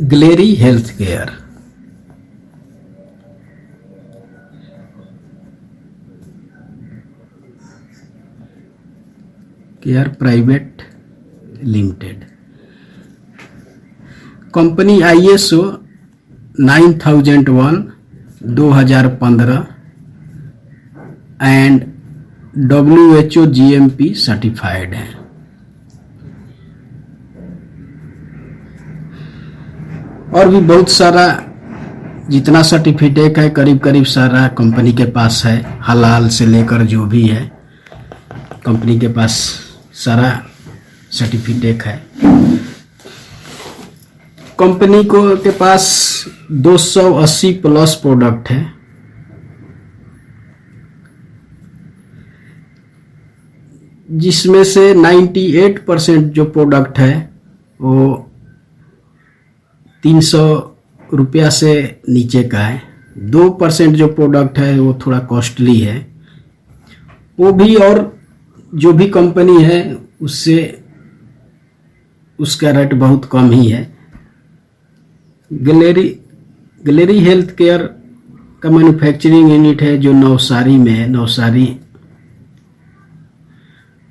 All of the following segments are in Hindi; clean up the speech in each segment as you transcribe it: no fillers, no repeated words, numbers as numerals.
Glairy health care. Care private limited. Company ISO 9001 2015 and WHO GMP certified है। और भी बहुत सारा जितना सर्टिफिकेट है करीब करीब सारा कंपनी के पास है, हलाल से लेकर जो भी है कंपनी के पास सारा सर्टिफिकेट है। कंपनी को के पास 280 प्लस प्रोडक्ट है, जिसमें से 98% जो प्रोडक्ट है वो 300 रुपया से नीचे का है। 2% जो प्रोडक्ट है वो थोड़ा कॉस्टली है, वो भी, और जो भी कंपनी है उससे उसका रेट बहुत कम ही है। ग्लेरी हेल्थ केयर का मैन्युफैक्चरिंग यूनिट है जो नवसारी में है, नवसारी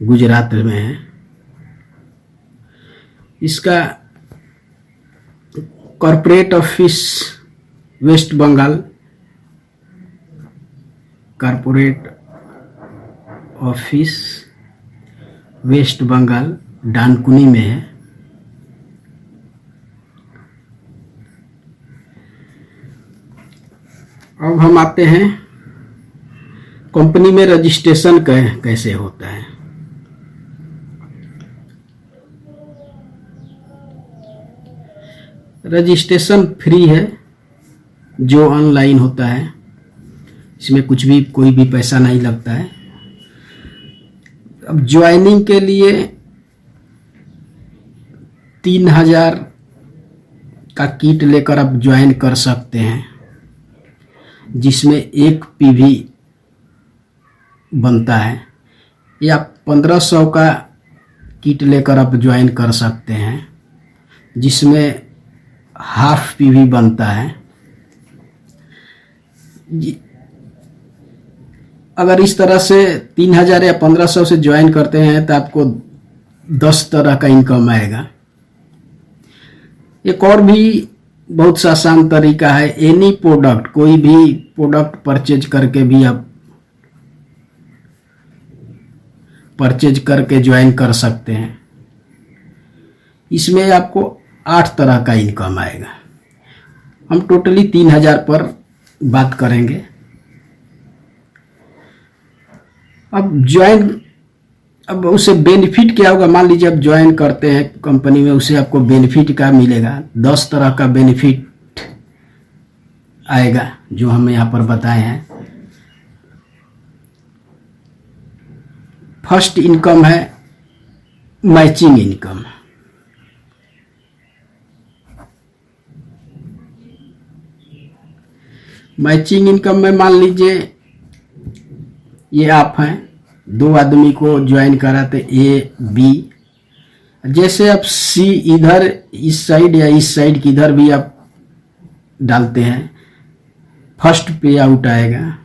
गुजरात में है। इसका corporate office West Bengal, corporate office West Bengal Dankuni में है। अब हम आते हैं कंपनी में रजिस्ट्रेशन कैसे होता है। रजिस्ट्रेशन फ्री है जो ऑनलाइन होता है, इसमें कुछ भी कोई भी पैसा नहीं लगता है। अब ज्वाइनिंग के लिए 3000 का किट लेकर आप ज्वाइन कर सकते हैं, जिसमें एक PV बनता है, या 1500 का किट लेकर आप ज्वाइन कर सकते हैं, जिसमें हाफ PV बनता है। अगर इस तरह से 3000 या 1500 से ज्वाइन करते हैं तो आपको 10 तरह का इनकम आएगा। एक और भी बहुत सा आसान तरीका है, एनी प्रोडक्ट, कोई भी प्रोडक्ट परचेज करके भी आप परचेज करके ज्वाइन कर सकते हैं। इसमें आपको 8 तरह का इनकम आएगा। हम टोटली 3000 पर बात करेंगे। अब उसे बेनिफिट क्या होगा, मान लीजिए आप ज्वाइन करते हैं कंपनी में, उसे आपको बेनिफिट क्या मिलेगा। 10 तरह का बेनिफिट आएगा जो हम यहाँ पर बताए हैं। फर्स्ट इनकम है मैचिंग इनकम। मैचिंग इनकम में मान लीजिए ये आप हैं, 2 आदमी को ज्वाइन कराते A B, जैसे आप C इधर इस साइड या इस साइड किधर भी आप डालते हैं, फर्स्ट पे आउट आएगा।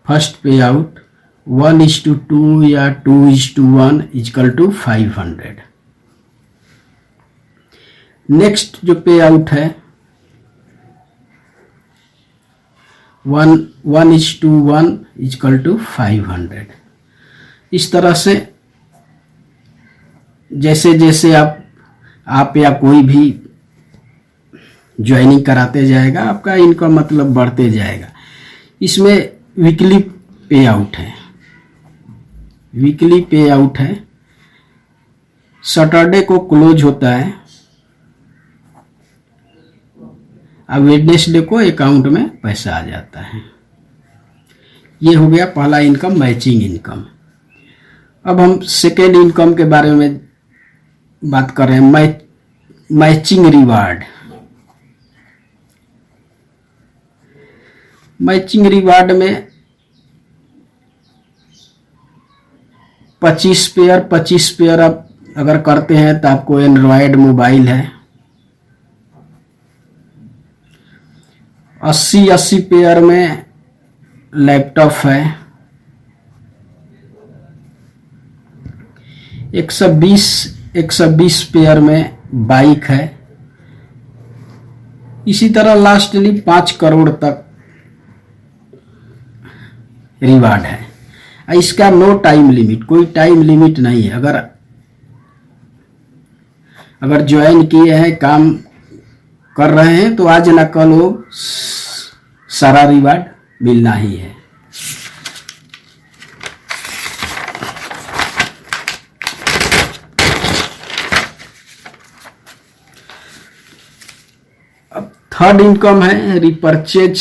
फर्स्ट पे आउट 1:2 या 2:1 = 500। नेक्स्ट जो पे आउट है 1:1 = 500। इस तरह से जैसे जैसे आप या कोई भी ज्वाइनिंग कराते जाएगा, आपका इनकम मतलब बढ़ते जाएगा। इसमें वीकली पे आउट है, वीकली पे आउट है। सैटरडे को क्लोज होता है, अब वेडनेसडे को अकाउंट में पैसा आ जाता है। ये हो गया पहला इनकम, मैचिंग इनकम। अब हम सेकेंड इनकम के बारे में बात कर रहे हैं, मैचिंग रिवार्ड। मैचिंग रिवार्ड में 25 पेयर आप अगर करते हैं तो आपको एंड्रॉयड मोबाइल है, 80 पेयर में लैपटॉप है, 120 पेयर में बाइक है। इसी तरह लास्टली 5 करोड़ तक रिवार्ड है। इसका नो टाइम लिमिट, कोई टाइम लिमिट नहीं है। अगर ज्वाइन किए हैं, काम कर रहे हैं, तो आज ना कल वो सारा रिवार्ड मिलना ही है। अब थर्ड इनकम है रिपर्चेज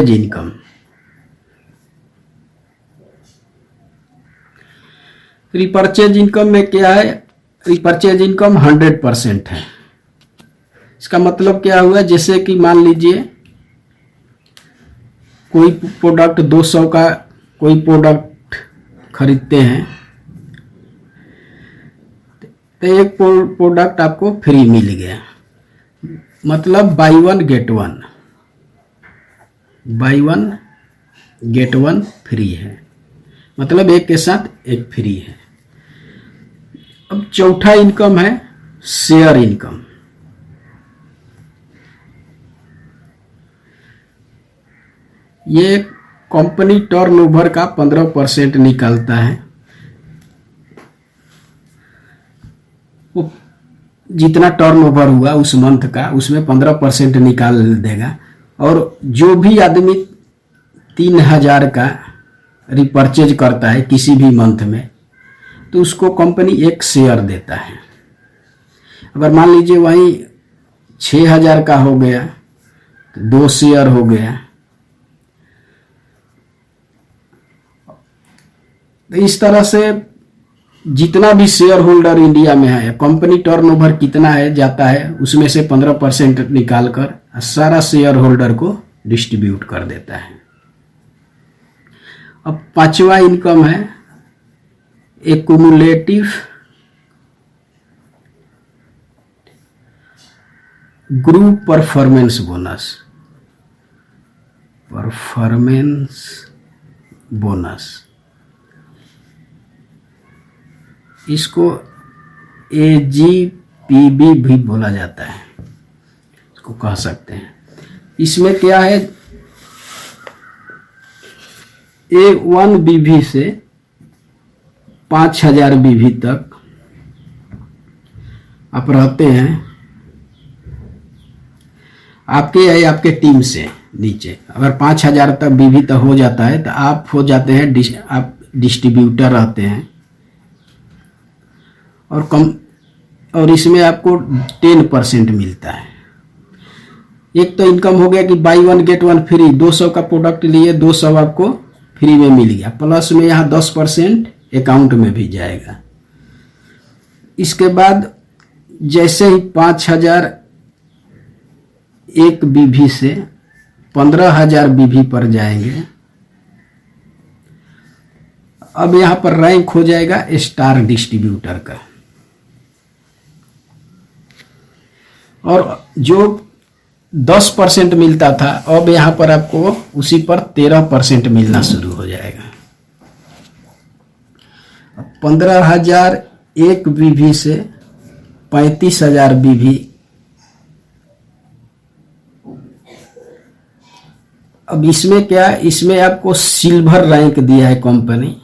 इनकम। रिपर्चेज इनकम में क्या है? रिपर्चेज इनकम 100% है। इसका मतलब क्या हुआ? जैसे कि मान लीजिए कोई प्रोडक्ट 200 का कोई प्रोडक्ट खरीदते हैं, तो एक प्रोडक्ट आपको फ्री मिल गया, मतलब by one get one free है, मतलब एक के साथ एक फ्री है। अब चौथा इनकम है शेयर इनकम। ये कंपनी टर्नओवर का 15% निकालता है। वो जितना टर्नओवर हुआ उस मंथ का, उसमें 15% निकाल देगा। और जो भी आदमी 3000 का रिपर्चेज करता है किसी भी मंथ में, तो उसको कंपनी 1 शेयर देता है। अगर मान लीजिए वहीं 6000 का हो गया तो 2 शेयर हो गया। तो इस तरह से जितना भी शेयर होल्डर इंडिया में है, कंपनी टर्नओवर कितना है जाता है, उसमें से 15% निकाल कर सारा शेयर होल्डर को डिस्ट्रीब्यूट कर देता है। अब पांचवा इनकम है एक्युमुलेटिव ग्रुप परफॉर्मेंस बोनस। इसको AGPB भी बोला जाता है, इसको कह सकते हैं। इसमें क्या है? A1 BV से 5000 BV तक आप रहते हैं, आपके या आपके टीम से नीचे। अगर 5000 तक BV तक हो जाता है तो आप हो जाते हैं, आप डिस्ट्रीब्यूटर रहते हैं। और इसमें आपको 10% मिलता है। एक तो इनकम हो गया कि by one get one free, 200 का प्रोडक्ट लिए 200 आपको फ्री में मिल गया, प्लस में यहाँ 10% अकाउंट में भी जाएगा। इसके बाद जैसे ही 5000 एक BV से 15000 BV पर जाएंगे, अब यहाँ पर रैंक हो जाएगा स्टार डिस्ट्रीब्यूटर का। और जो 10% मिलता था, अब यहाँ पर आपको उसी पर 13% मिलना शुरू हो जाएगा। 15000 एक BV से 35000 BV। अब इसमें क्या, इसमें आपको सिल्वर रैंक दिया है कंपनी।